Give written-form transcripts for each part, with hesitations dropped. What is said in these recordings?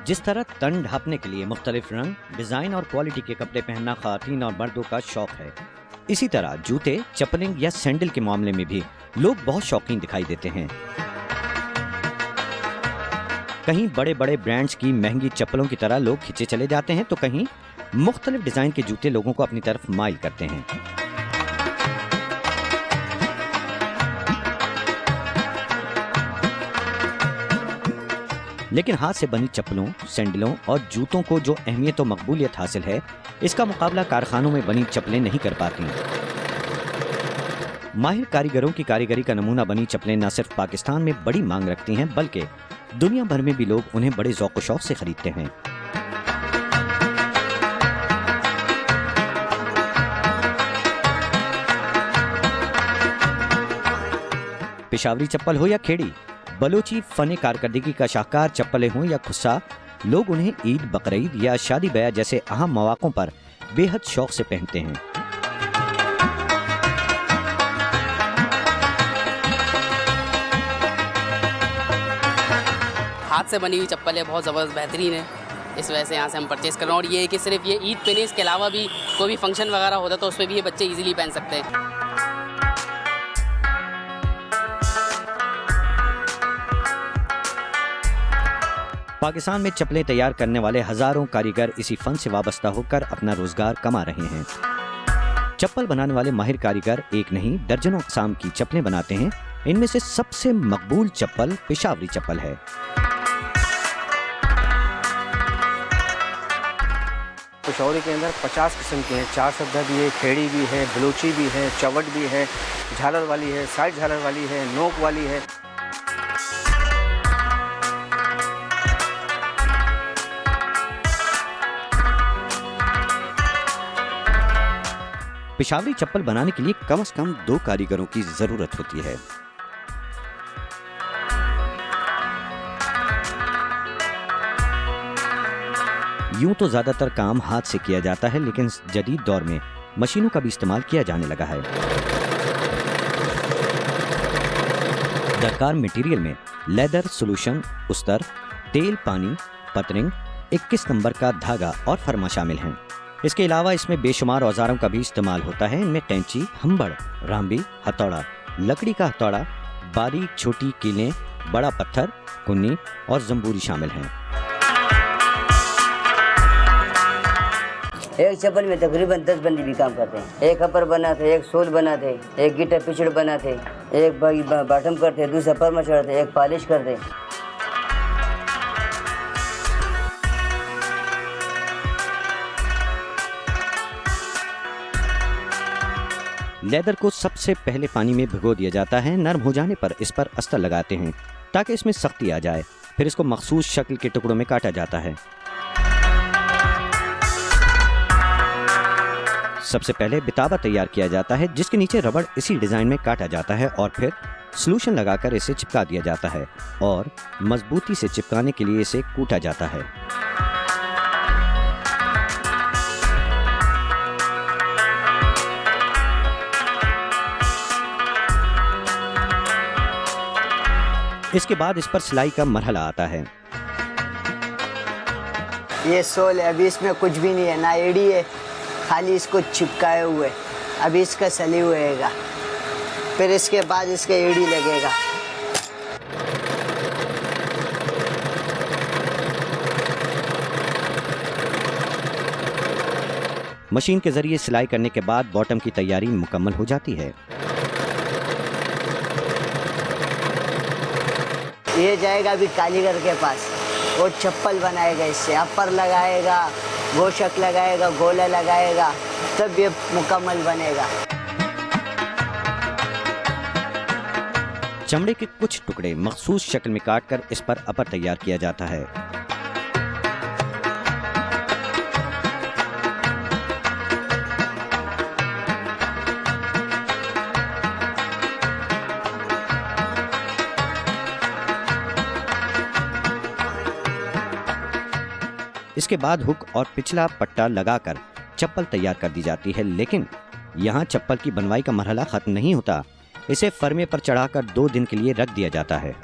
जिस तरह तन ढांपने के लिए मुख्तलिफ रंग, डिजाइन और क्वालिटी के कपड़े पहनना खवातीन और मर्दों का शौक है, इसी तरह जूते, चप्पलिंग या सैंडल के मामले में भी लोग बहुत शौकीन दिखाई देते हैं। कहीं बड़े बड़े ब्रांड्स की महंगी चप्पलों की तरह लोग खिंचे चले जाते हैं, तो कहीं मुख्तलिफ डिजाइन के जूते लोगों को अपनी तरफ माइल करते हैं। लेकिन हाथ से बनी चप्पलों, सैंडलों और जूतों को जो अहमियत और मकबूलियत हासिल है, इसका मुकाबला कारखानों में बनी चप्पलें नहीं कर पाती। माहिर कारीगरों की कारीगरी का नमूना बनी चप्पलें न सिर्फ पाकिस्तान में बड़ी मांग रखती हैं, बल्कि दुनिया भर में भी लोग उन्हें बड़े ज़ौक़ शौक़ से खरीदते हैं। पेशावरी चप्पल हो या खेड़ी, बलोची फन कारकर्दगी का शाहकार चप्पलें हों या खुस्सा, लोग उन्हें ईद, बकरीद या शादी ब्याह जैसे अहम मौक़ों पर बेहद शौक से पहनते हैं। हाथ से बनी हुई चप्पलें बहुत ज़बरदस्त बेहतरीन है, इस वजह से यहाँ से हम परचेज़ कर रहे हैं। और ये है कि सिर्फ ये ईद पे नहीं, इसके अलावा भी कोई भी फंक्शन वगैरह होता है तो उसमें भी ये बच्चे इजीली पहन सकते हैं। पाकिस्तान में चप्पलें तैयार करने वाले हजारों कारीगर इसी फन से वाबस्ता होकर अपना रोजगार कमा रहे हैं। चप्पल बनाने वाले माहिर कारीगर एक नहीं दर्जनों अक़साम की चप्पलें बनाते हैं। इनमें से सबसे मकबूल चप्पल पेशावरी चप्पल है। पेशावरी के अंदर 50 किस्म के हैं। 4 सद्दा भी है, खेड़ी भी है, बलोची भी है, चवट भी है, झालर वाली है, साइड झालर वाली है, नोक वाली है। पेशावरी चप्पल बनाने के लिए कम से कम 2 कारीगरों की जरूरत होती है। यूं तो ज्यादातर काम हाथ से किया जाता है, लेकिन जदीद दौर में मशीनों का भी इस्तेमाल किया जाने लगा है। दरकार मटेरियल में लेदर सोल्यूशन, उस्तर, तेल, पानी, पतरिंग, 21 नंबर का धागा और फरमा शामिल हैं। इसके अलावा इसमें बेशुमार औजारों का भी इस्तेमाल होता है। इनमें कैंची, हम्बड़, रामबी, हथौड़ा, लकड़ी का हथौड़ा, बारीक छोटी कीलें, बड़ा पत्थर, कुन्नी और जंबूरी शामिल हैं। एक चप्पल में तकरीबन 10 बंदी भी काम करते हैं। एक अपर बनाते, एक सोल बनाते, एक गिटर पिछड़ बनाते, एक बॉटम करते, दूसरा परमा चढ़ाते, एक पॉलिश करते। लेदर को सबसे पहले पानी में भिगो दिया जाता है। नरम हो जाने पर इस पर अस्तर लगाते हैं ताकि इसमें सख्ती आ जाए। फिर इसको मखसूस शक्ल के टुकड़ों में काटा जाता है। सबसे पहले बिताबा तैयार किया जाता है, जिसके नीचे रबड़ इसी डिजाइन में काटा जाता है और फिर सॉल्यूशन लगाकर इसे चिपका दिया जाता है और मजबूती से चिपकाने के लिए इसे कूटा जाता है। इसके बाद इस पर सिलाई का मरहला आता है। ये सोल है, अभी इसमें कुछ भी नहीं है, ना एड़ी है, खाली इसको चिपकाए हुए। अभी इसका सली हुएगा, फिर इसके बाद इसका एड़ी लगेगा। मशीन के जरिए सिलाई करने के बाद बॉटम की तैयारी मुकम्मल हो जाती है। ये जाएगा अभी कारीगर के पास, वो चप्पल बनाएगा, इससे अपर लगाएगा, गोशक लगाएगा, गोला लगाएगा, तब ये मुकम्मल बनेगा। चमड़े के कुछ टुकड़े मखसूस शक्ल में काटकर इस पर अपर तैयार किया जाता है। इसके बाद हुक और पिछला पट्टा लगाकर चप्पल तैयार कर दी जाती है। लेकिन यहाँ चप्पल की बनवाई का मरहला खत्म नहीं होता। इसे फर्मे पर चढ़ाकर 2 दिन के लिए रख दिया जाता है।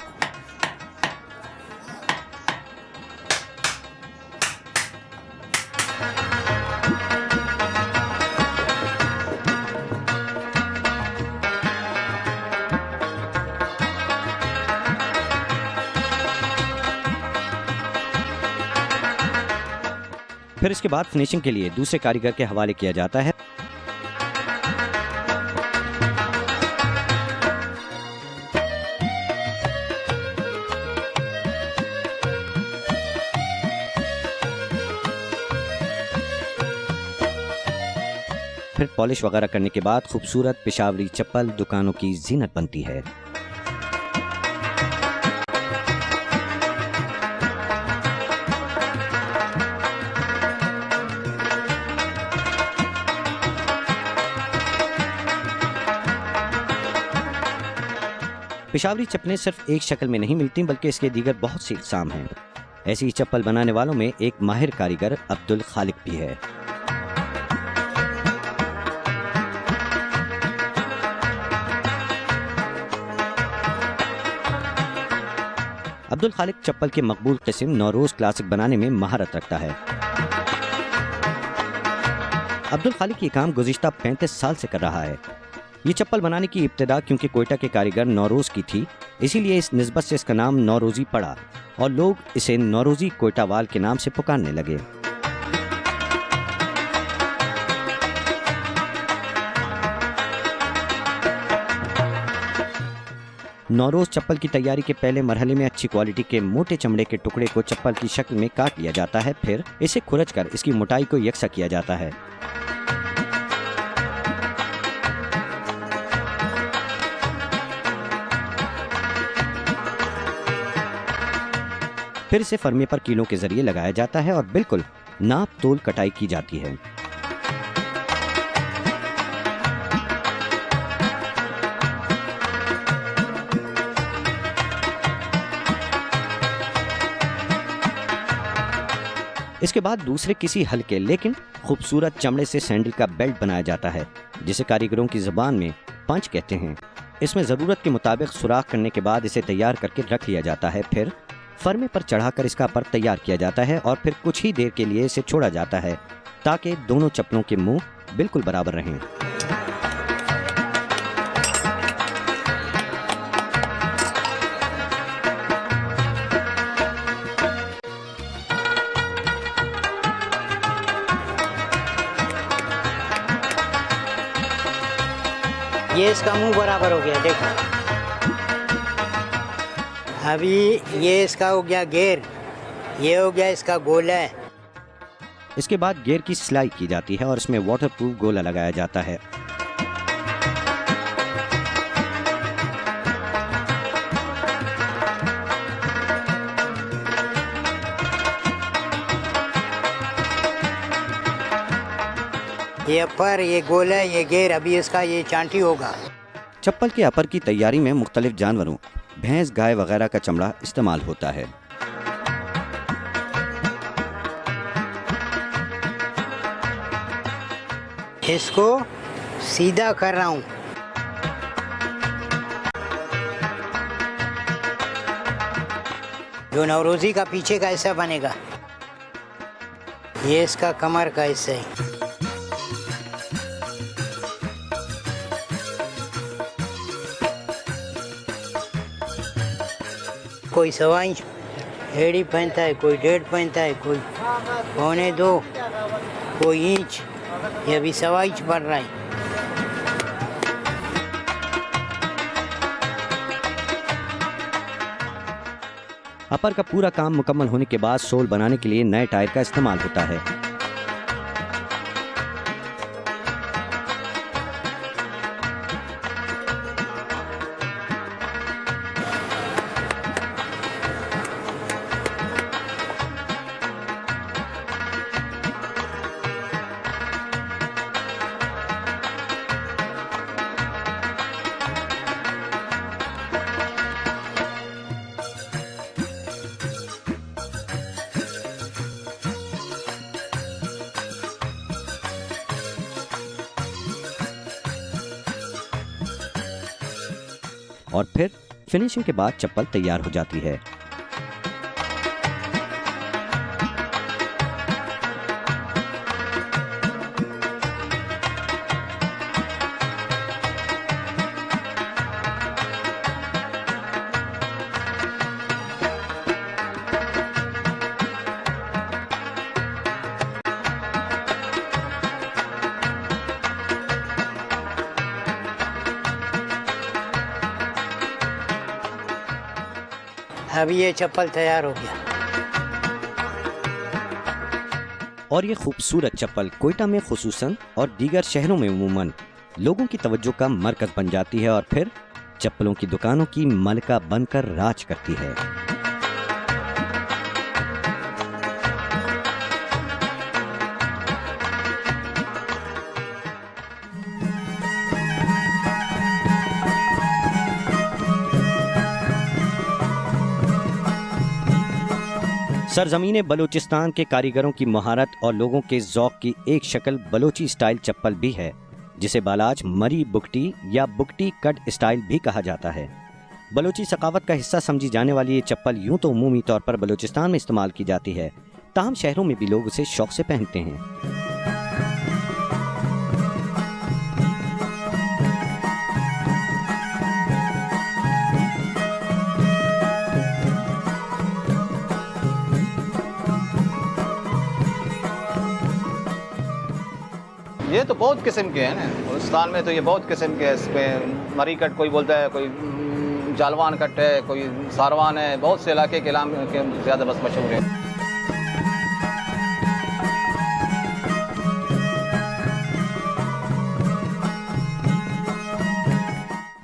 फिर इसके बाद फिनिशिंग के लिए दूसरे कारीगर के हवाले किया जाता है। फिर पॉलिश वगैरह करने के बाद खूबसूरत पेशावरी चप्पल दुकानों की जीनत बनती है। पेशावरी चप्पलें सिर्फ एक शक्ल में नहीं मिलती बल्कि इसके दीगर बहुत सी इकसाम हैं। ऐसी चप्पल बनाने वालों में एक माहिर कारीगर अब्दुल खालिक भी है। अब्दुल खालिक चप्पल के मकबूल किस्म नौरोज क्लासिक बनाने में महारत रखता है। अब्दुल खालिक ये काम गुज़िश्ता 35 साल से कर रहा है। ये चप्पल बनाने की इब्तिदा क्योंकि कोयटा के कारीगर नौरोज की थी, इसीलिए इस निस्बत से इसका नाम नौरोजी पड़ा और लोग इसे नौरोजी कोयटावाल के नाम से पुकारने लगे। नौरोज चप्पल की तैयारी के पहले मरहले में अच्छी क्वालिटी के मोटे चमड़े के टुकड़े को चप्पल की शक्ल में काट लिया जाता है। फिर इसे खुरचकर इसकी मोटाई को यकसा किया जाता है। फिर इसे फर्मे पर कीलों के जरिए लगाया जाता है और बिल्कुल नाप तोल कटाई की जाती है। इसके बाद दूसरे किसी हल्के लेकिन खूबसूरत चमड़े से सैंडल का बेल्ट बनाया जाता है, जिसे कारीगरों की जुबान में पंच कहते हैं। इसमें ज़रूरत के मुताबिक सुराख करने के बाद इसे तैयार करके रख लिया जाता है। फिर फर्मे पर चढ़ाकर इसका पर तैयार किया जाता है और फिर कुछ ही देर के लिए इसे छोड़ा जाता है ताकि दोनों चप्पलों के मुंह बिल्कुल बराबर रहें। ये इसका मुंह बराबर हो गया, देखो। अभी ये इसका हो गया घेर, ये हो गया इसका गोला। इसके बाद घेर की सिलाई की जाती है और इसमें वाटरप्रूफ गोला लगाया जाता है। ये अपर, ये गोला, ये घेर, अभी इसका ये चांटी होगा। चप्पल के अपर की तैयारी में मुख्तलिफ जानवरों भैंस गाय वगैरह का चमड़ा इस्तेमाल होता है। इसको सीधा कर रहा हूँ। जो नवरोजी का पीछे का हिस्सा बनेगा, ये इसका कमर का हिस्सा है। कोई 1.25 इंच एड़ी पहनता है, कोई 1.5 पहनता है, कोई 1.25, कोई इंच। ये अभी 1.25 इंच बढ़ रहा है। अपर का पूरा काम मुकम्मल होने के बाद सोल बनाने के लिए नए टायर का इस्तेमाल होता है। और फिर फिनिशिंग के बाद चप्पल तैयार हो जाती है। अभी ये चप्पल तैयार हो गया। और ये खूबसूरत चप्पल कोयटा में खुसूसन और दीगर शहरों में उमूमन लोगों की तवज्जो का मरकज बन जाती है और फिर चप्पलों की दुकानों की मलका बनकर राज करती है। सरजमीने बलूचिस्तान के कारीगरों की महारत और लोगों के ज़ौक़ की एक शक्ल बलोची स्टाइल चप्पल भी है, जिसे बालाज मरी बुकटी या बुकटी कट स्टाइल भी कहा जाता है। बलोची सकावत का हिस्सा समझी जाने वाली ये चप्पल यूं तो उमूमी तौर पर बलूचिस्तान में इस्तेमाल की जाती है, ताहम शहरों में भी लोग उसे शौक से पहनते हैं। ये तो बहुत किस्म के हैं ना, हिंदुस्तान में तो ये बहुत किस्म के हैं। इसमें मरी कट कोई बोलता है, कोई जालवान कट है, कोई सारवान है, बहुत से इलाके के नाम के ज़्यादा बस मशहूर है।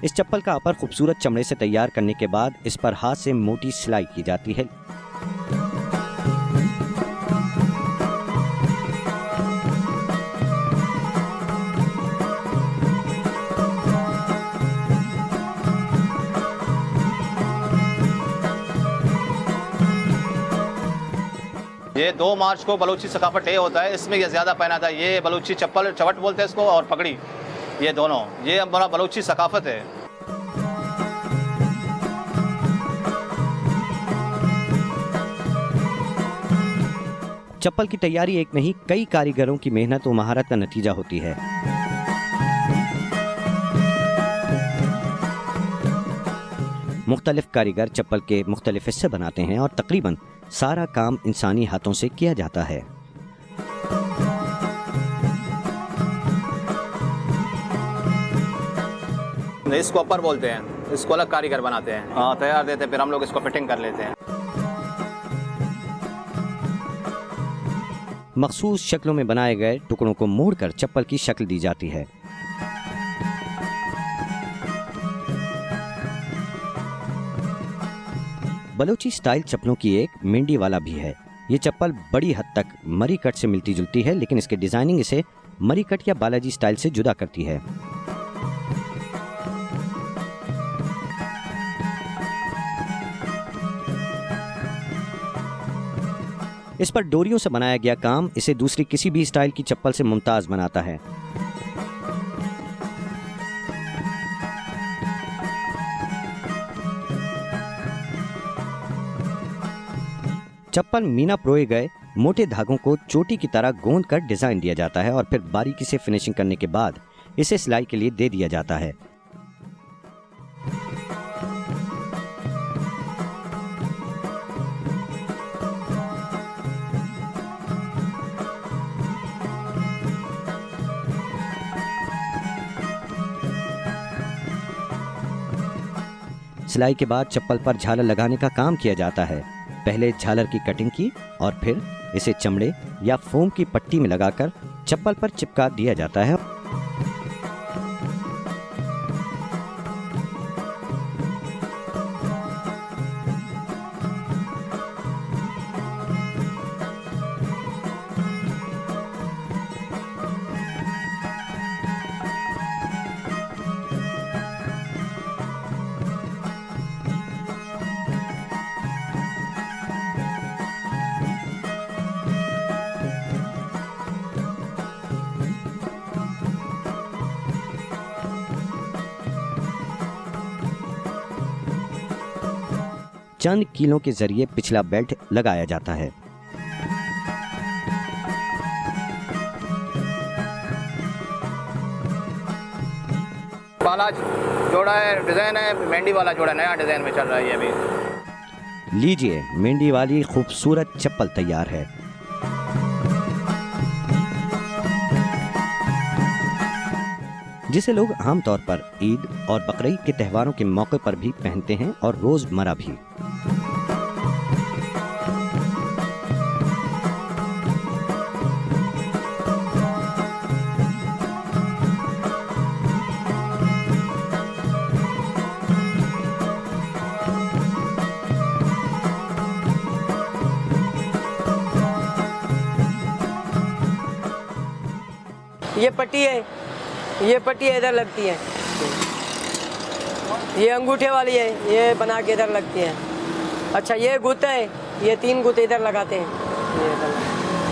इस चप्पल का अपर खूबसूरत चमड़े से तैयार करने के बाद इस पर हाथ से मोटी सिलाई की जाती है। ये 2 मार्च को बलूची सकाफत डे होता है, इसमें ये ज़्यादा पहना था। ये बलूची चप्पल चवट बोलते हैं इसको, और पगड़ी, ये दोनों, ये हमारा बलूची सकाफत है। चप्पल की तैयारी एक नहीं कई कारीगरों की मेहनत और महारत का नतीजा होती है। मुख्तलिफ कारीगर चप्पल के मुख्तलिफ हिस्से बनाते हैं और तकरीबन सारा काम इंसानी हाथों से किया जाता है। इसको अपर बोलते हैं, इसको अलग कारीगर बनाते हैं। हाँ, तैयार देते हैं, फिर हम लोग इसको फिटिंग कर लेते हैं। मखसूस शक्लों में बनाए गए टुकड़ों को मोड़कर चप्पल की शक्ल दी जाती है। बलोची स्टाइल चप्पलों की एक मेंडी वाला भी है। ये चप्पल बड़ी हद तक मरी कट से मिलती जुलती है, लेकिन इसके डिजाइनिंग इसे मरी कट या बालाजी स्टाइल से जुदा करती है। इस पर डोरियों से बनाया गया काम इसे दूसरी किसी भी स्टाइल की चप्पल से मुमताज बनाता है। चप्पल मीना परोए गए मोटे धागों को चोटी की तरह गोंद कर डिजाइन दिया जाता है और फिर बारीकी से फिनिशिंग करने के बाद इसे सिलाई के लिए दे दिया जाता है। सिलाई के बाद चप्पल पर झालर लगाने का काम किया जाता है। पहले झालर की कटिंग की और फिर इसे चमड़े या फोम की पट्टी में लगाकर चप्पल पर चिपका दिया जाता है। चंद कीलों के जरिए पिछला बेल्ट लगाया जाता है। बालाज जोड़ा है, डिजाइन है, मेंडी वाला जोड़ा नया डिजाइन में चल रहा है ये अभी। लीजिए, मेंडी वाली खूबसूरत चप्पल तैयार है। जिसे लोग आमतौर पर ईद और बकरीद के त्योहारों के मौके पर भी पहनते हैं और रोजमर्रा भी। ये पट्टी है, ये पट्टी इधर लगती है, ये अंगूठे वाली है, ये बना के इधर लगती है। अच्छा ये गुत है, ये 3 गुत इधर लगाते हैं।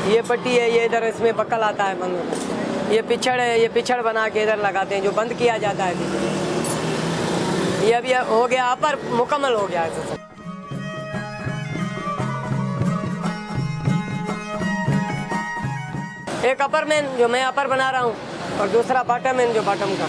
ये पट्टी है, ये इधर इसमें बक्कल आता है बंद होता है। ये पिछड़ है, ये पिछड़ बना के इधर लगाते हैं जो बंद किया जाता है। ये अभी हो गया, अपर मुकम्मल हो गया है। एक अपर मैन जो मैं अपर बना रहा हूँ और दूसरा बॉटम मैन जो बॉटम का।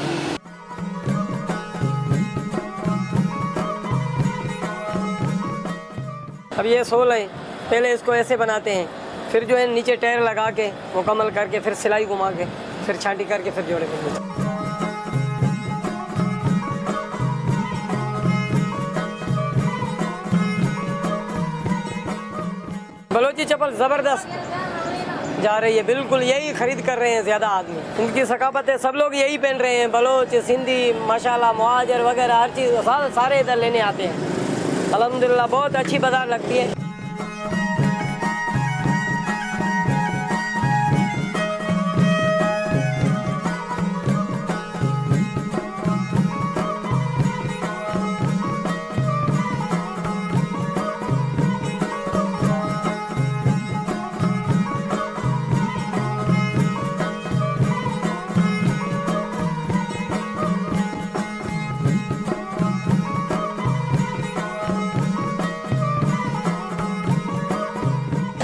अब ये सोल है, पहले इसको ऐसे बनाते हैं, फिर जो है नीचे टायर लगा के मुकम्मल करके फिर सिलाई घुमा के फिर छांटी करके फिर जोड़े करते हैं। बलोची चप्पल ज़बरदस्त जा रही है, बिल्कुल यही खरीद कर रहे हैं ज़्यादा आदमी। उनकी सकाफत है, सब लोग यही पहन रहे हैं, बलोच, सिंधी, माशाल्लाह, मुहाजिर वगैरह हर चीज़ सारे इधर लेने आते हैं। अल्हम्दुलिल्लाह बहुत अच्छी बाज़ार लगती है।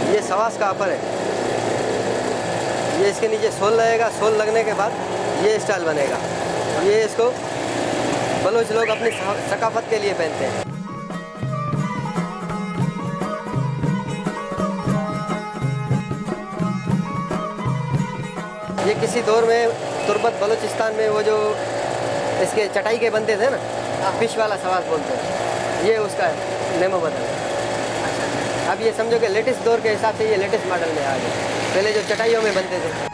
ये सवास का अपर है, ये इसके नीचे सोल लगेगा, सोल लगने के बाद ये स्टाइल बनेगा। ये इसको बलोच लोग अपनी सकाफत के लिए पहनते हैं। ये किसी दौर में तुर्बत बलूचिस्तान में वो जो इसके चटाई के बनते थे ना, फिश वाला सवास बोलते हैं, ये उसका नेमो बदल है। अब ये समझो कि लेटेस्ट दौर के हिसाब से ये लेटेस्ट मॉडल में आ गए, पहले जो चटाइयों में बनते थे।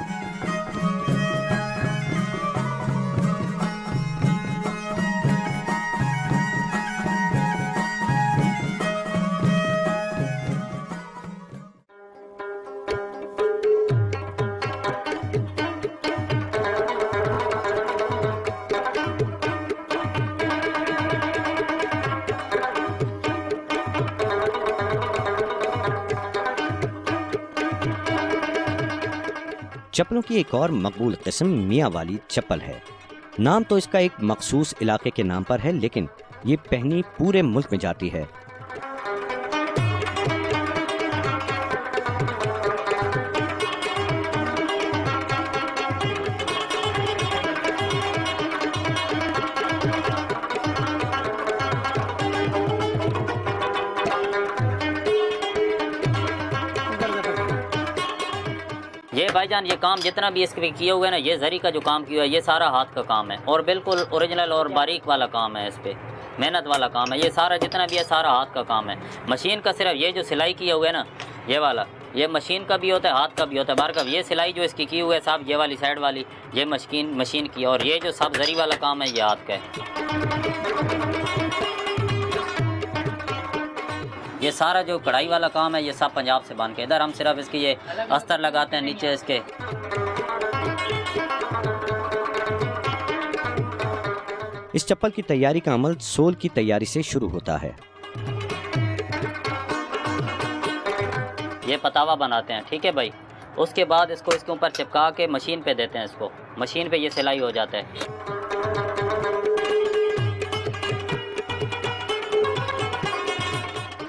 चप्पलों की एक और मकबूल किस्म मियाँ वाली चप्पल है। नाम तो इसका एक मखसूस इलाके के नाम पर है, लेकिन ये पहनी पूरे मुल्क में जाती है। ये भाईजान ये काम जितना भी इसके किए हुए हैं ना, ये जरी का जो काम किया है ये सारा हाथ का काम है और बिल्कुल ओरिजिनल और बारीक वाला काम है, इस पे मेहनत वाला काम है। ये सारा जितना भी है सारा हाथ का काम है। मशीन का सिर्फ ये जो सिलाई किया हुआ है ना, ये वाला, ये मशीन का भी होता है, हाथ का भी होता है। बार का ये सिलाई जो इसकी की हुई है साहब, ये वाली साइड वाली ये मशीन की, और ये जो सब जरी वाला काम है ये हाथ का है। ये सारा जो कढ़ाई वाला काम है ये सब पंजाब से बन के, इधर हम सिर्फ इसकी ये अस्तर लगाते हैं नीचे इसके। इस चप्पल की तैयारी का अमल सोल की तैयारी से शुरू होता है। ये पतावा बनाते हैं, ठीक है भाई। उसके बाद इसको इसके ऊपर चिपका के मशीन पे देते हैं, इसको मशीन पे ये सिलाई हो जाता है।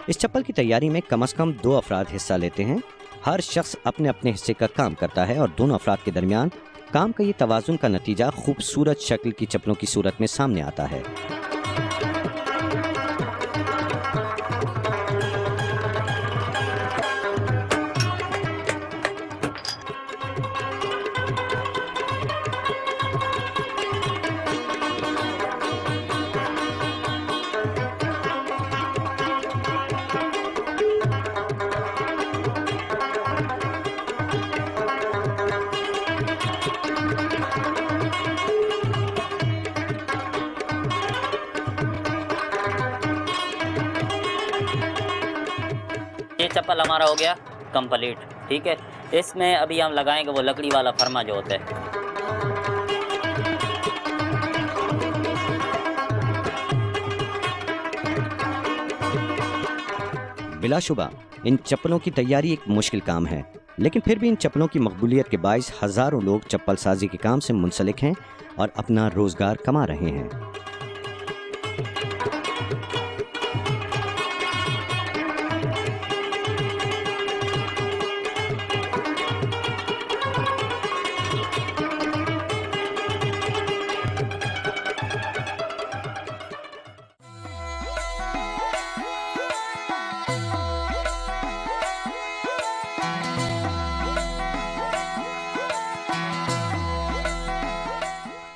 इस चप्पल की तैयारी में कम से कम 2 अफराद हिस्सा लेते हैं। हर शख्स अपने अपने हिस्से का काम करता है और दोनों अफराद के दरमियान काम का ये तवाज़ुन का नतीजा खूबसूरत शक्ल की चप्पलों की सूरत में सामने आता है। ये चप्पल हमारा हो गया कंप्लीट, ठीक है। इसमें अभी हम लगाएंगे वो लकड़ी वाला फरमा जो होता है। बिलाशुबा इन चप्पलों की तैयारी एक मुश्किल काम है, लेकिन फिर भी इन चप्पलों की मकबूलियत के बायस हजारों लोग चप्पल साजी के काम से मुंसलिक हैं और अपना रोजगार कमा रहे हैं।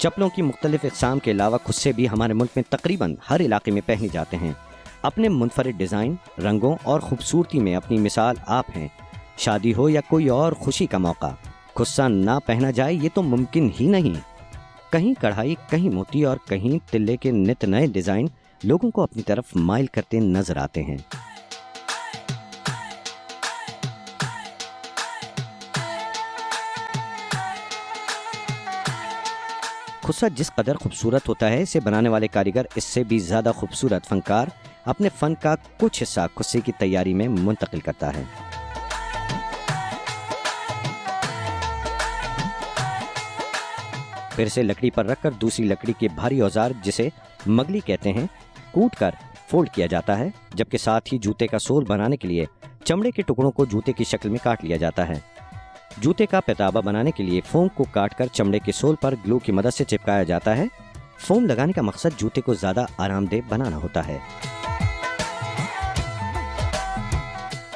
चप्पलों की मुख्तलिफ इक़साम के अलावा खुद से भी हमारे मुल्क में तकरीबन हर इलाके में पहने जाते हैं। अपने मुनफरिद डिज़ाइन, रंगों और खूबसूरती में अपनी मिसाल आप हैं। शादी हो या कोई और खुशी का मौका, खुस्सा ना पहना जाए ये तो मुमकिन ही नहीं। कहीं कढ़ाई, कहीं मोती और कहीं तिल्ले के नित नए डिज़ाइन लोगों को अपनी तरफ माइल करते नजर आते हैं। खुस्सा जिस कदर खूबसूरत होता है, इसे बनाने वाले कारीगर इससे भी ज़्यादा खूबसूरत फनकार अपने फ़न का कुछ हिस्सा खुस्से की तैयारी में मुंतकिल करता है। फिर से लकड़ी पर रखकर दूसरी लकड़ी के भारी औजार जिसे मगली कहते हैं, कूट कर फोल्ड किया जाता है, जबकि साथ ही जूते का सोल बनाने के लिए चमड़े के टुकड़ों को जूते की शक्ल में काट लिया जाता है। जूते का पैताबा बनाने के लिए फोम को काटकर चमड़े के सोल पर ग्लू की मदद से चिपकाया जाता है। फोम लगाने का मकसद जूते को ज्यादा आरामदेह बनाना होता है।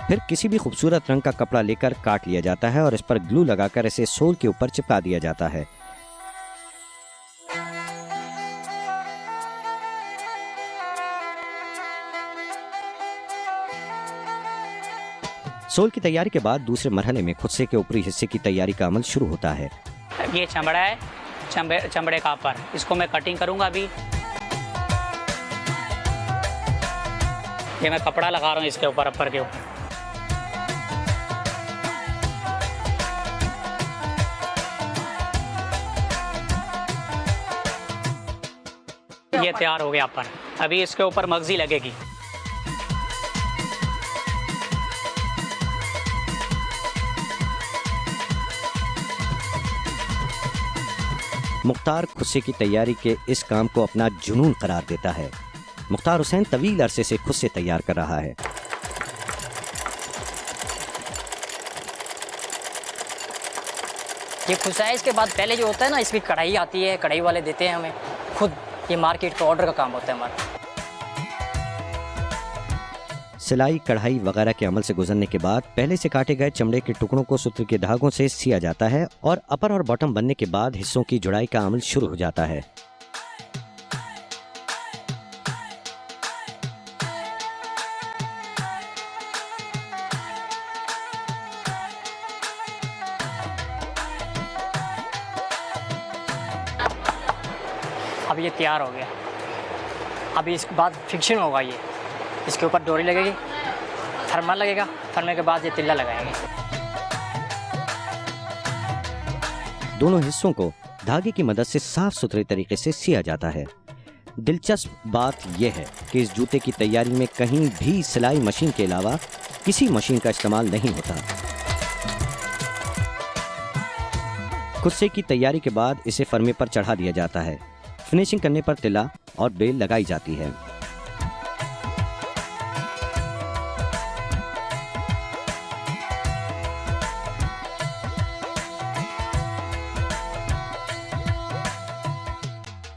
फिर किसी भी खूबसूरत रंग का कपड़ा लेकर काट लिया जाता है और इस पर ग्लू लगाकर इसे सोल के ऊपर चिपका दिया जाता है। सोल की तैयारी के बाद दूसरे मरहले में खुस्से के ऊपरी हिस्से की तैयारी का अमल शुरू होता है। ये चमड़ा है, चमड़े का अपर, इसको मैं कटिंग करूंगा अभी। ये मैं कपड़ा लगा रहा हूँ इसके ऊपर, अपर के ऊपर। ये तैयार हो गया अपर। अभी इसके ऊपर मगजी लगेगी। मुख्तार खुस्से की तैयारी के इस काम को अपना जुनून करार देता है। मुख्तार हुसैन तवील अरसे से खुस्से तैयार कर रहा है। ये खुस्सा है, इसके बाद पहले जो होता है ना, इसकी कढ़ाई आती है, कढ़ाई वाले देते हैं हमें खुद। ये मार्केट का ऑर्डर का काम होता है हमारा। सिलाई, कढ़ाई वगैरह के अमल से गुजरने के बाद पहले से काटे गए चमड़े के टुकड़ों को सूत्र के धागों से सिया जाता है और अपर और बॉटम बनने के बाद हिस्सों की जुड़ाई का अमल शुरू हो जाता है। अब ये तैयार हो गया। अभी इसके बाद फिक्सिंग होगा। ये इसके ऊपर डोरी लगेगी, थर्मल लगेगा, थर्मल के बाद ये तिल्ला लगाएंगे। दोनों हिस्सों को धागे की मदद से साफ सुथरे तरीके से सिया जाता है। दिलचस्प बात यह है कि इस जूते की तैयारी में कहीं भी सिलाई मशीन के अलावा किसी मशीन का इस्तेमाल नहीं होता। खुस्से की तैयारी के बाद इसे फर्मे पर चढ़ा दिया जाता है। फिनिशिंग करने पर तिल्ला और बेल लगाई जाती है।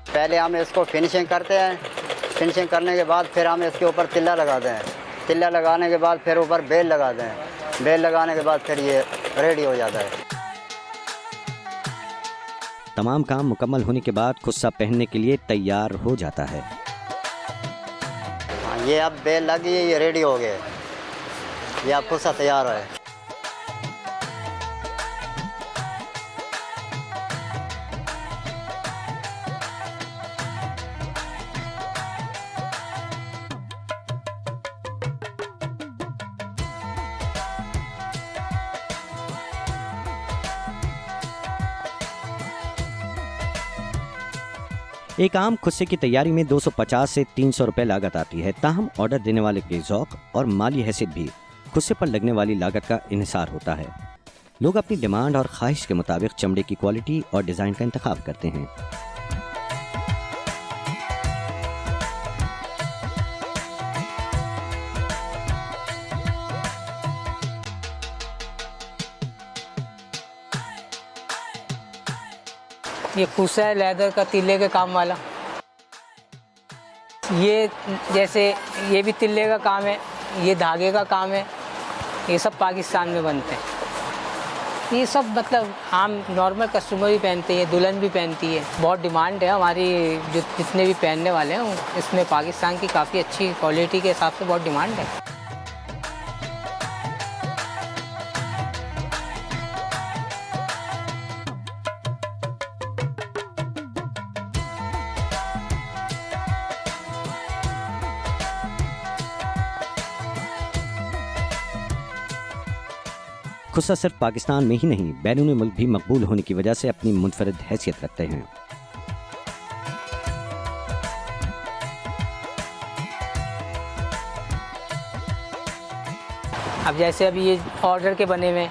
पहले हम इसको फिनिशिंग करते हैं। फिनिशिंग करने के बाद फिर हम इसके ऊपर तिल्ला लगाते हैं। तिल्ला लगाने के बाद फिर ऊपर बेल लगाते हैं। बेल लगाने के बाद फिर ये रेडी हो जाता है। तमाम काम मुकम्मल होने के बाद खुस्सा पहनने के लिए तैयार हो जाता है। ये अब बेल लगी है, ये रेडी हो गए। ये अब खुस्सा तैयार है। एक आम खुस्से की तैयारी में 250 से 300 रुपए लागत आती है। ताहम ऑर्डर देने वाले के ज़ौक़ और माली हैसियत भी खुस्से पर लगने वाली लागत का इन्हिसार होता है। लोग अपनी डिमांड और ख्वाहिश के मुताबिक चमड़े की क्वालिटी और डिज़ाइन का इंतखाब करते हैं। ये खुस्सा है लेदर का, तिल्ले के काम वाला। ये जैसे ये भी तिल्ले का काम है, ये धागे का काम है। ये सब पाकिस्तान में बनते हैं। ये सब मतलब आम नॉर्मल कस्टमर भी पहनते हैं, दुल्हन भी पहनती है। बहुत डिमांड है हमारी, जितने भी पहनने वाले हैं इसमें पाकिस्तान की काफ़ी अच्छी क्वालिटी के हिसाब से बहुत डिमांड है। खुस्सा सिर्फ पाकिस्तान में ही नहीं बैरून मुल्क भी मकबूल होने की वजह से अपनी मुनफरिद हैसियत रखते हैं। अब जैसे अभी ये ऑर्डर के बने में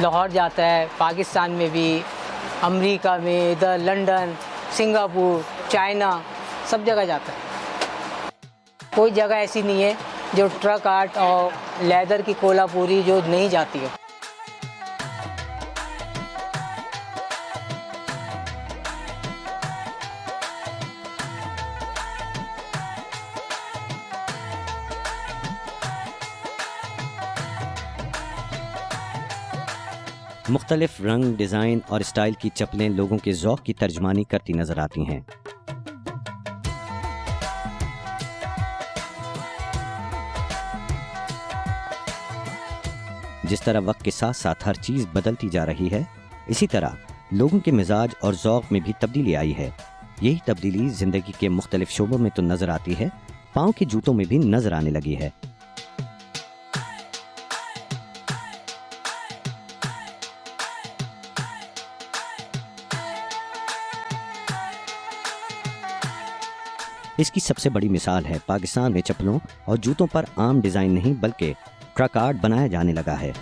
लाहौर जाता है, पाकिस्तान में भी, अमेरिका में, इधर लंदन, सिंगापुर, चाइना, सब जगह जाता है। कोई जगह ऐसी नहीं है जो ट्रक आर्ट और लेदर की कोलापुरी जो नहीं जाती है। मुख्तलिफ रंग, डिज़ाइन और स्टाइल की चप्पलें लोगों के ज़ौक़ की तर्जमानी करती नजर आती हैं। जिस तरह वक्त के साथ साथ हर चीज़ बदलती जा रही है, इसी तरह लोगों के मिजाज और ज़ौक़ में भी तब्दीली आई है। यही तब्दीली ज़िंदगी के मुख्तलिफ शोबों में तो नज़र आती है, पाँव के जूतों में भी नज़र आने लगी है। इसकी सबसे बड़ी मिसाल है पाकिस्तान में चप्पलों और जूतों पर आम डिज़ाइन नहीं बल्कि ट्रक आर्ट बनाया जाने लगा है।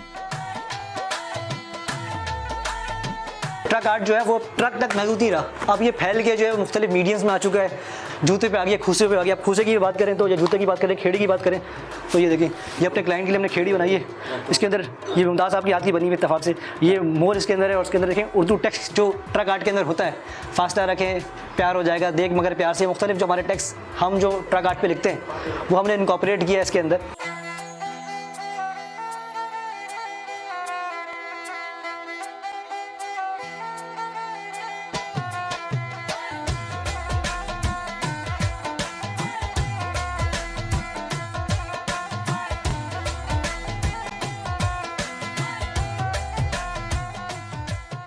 ट्रक आर्ट जो है वो ट्रक तक महदूद नहीं रहा, अब ये फैल के जो है मुख्तलिफ मीडियम्स में आ चुका है। जूते पे आ गया, खुस्से पे आ गया। खुस्से की बात करें तो या जूते की बात करें, खेड़ी की बात करें तो ये देखें, ये अपने क्लाइंट के लिए हमने खेड़ी बनाई है। इसके अंदर ये मुमताज़ आपकी हाथ की बनी हुई इत्तेफाक से, ये मोर इसके अंदर है और उसके अंदर देखें उर्दू टेक्स्ट जो ट्रक आर्ट के अंदर होता है, फास्टा रखें प्यार हो जाएगा, देख मगर प्यार से, मुख्तलिफ जो हमारे टेक्स्ट हम जो ट्रक आर्ट पर लिखते हैं वो हमने इनकॉर्पोरेट किया है इसके अंदर।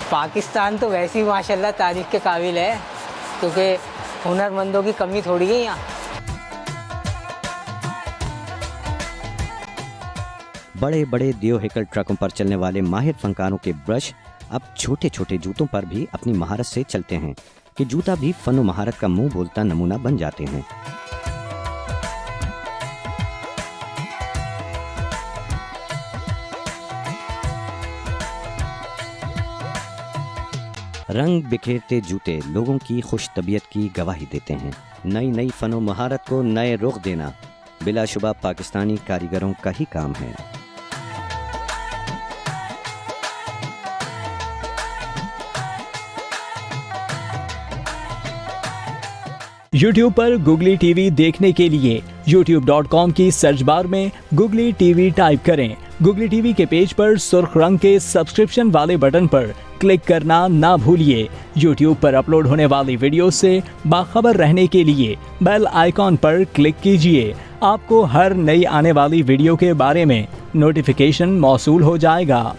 पाकिस्तान तो वैसे ही माशाल्लाह तारीफ़ के काबिल है, क्योंकि हुनरमंदों की कमी थोड़ी है यहाँ। बड़े बड़े देव हेकल ट्रकों पर चलने वाले माहिर फनकारों के ब्रश अब छोटे छोटे जूतों पर भी अपनी महारत से चलते हैं कि जूता भी फन और महारत का मुंह बोलता नमूना बन जाते हैं। रंग बिखेरते जूते लोगों की खुश तबीयत की गवाही देते हैं। नई नई फनो महारत को नए रुख देना बिलाशुबा पाकिस्तानी कारीगरों का ही काम है। YouTube पर गुगली टीवी देखने के लिए youtube.com की सर्च बार में गुगली टीवी टाइप करें। गुगली टीवी के पेज पर सुर्ख रंग के सब्सक्रिप्शन वाले बटन पर क्लिक करना ना भूलिए। YouTube पर अपलोड होने वाली वीडियो से बाखबर रहने के लिए बेल आइकॉन पर क्लिक कीजिए। आपको हर नई आने वाली वीडियो के बारे में नोटिफिकेशन मौसूल हो जाएगा।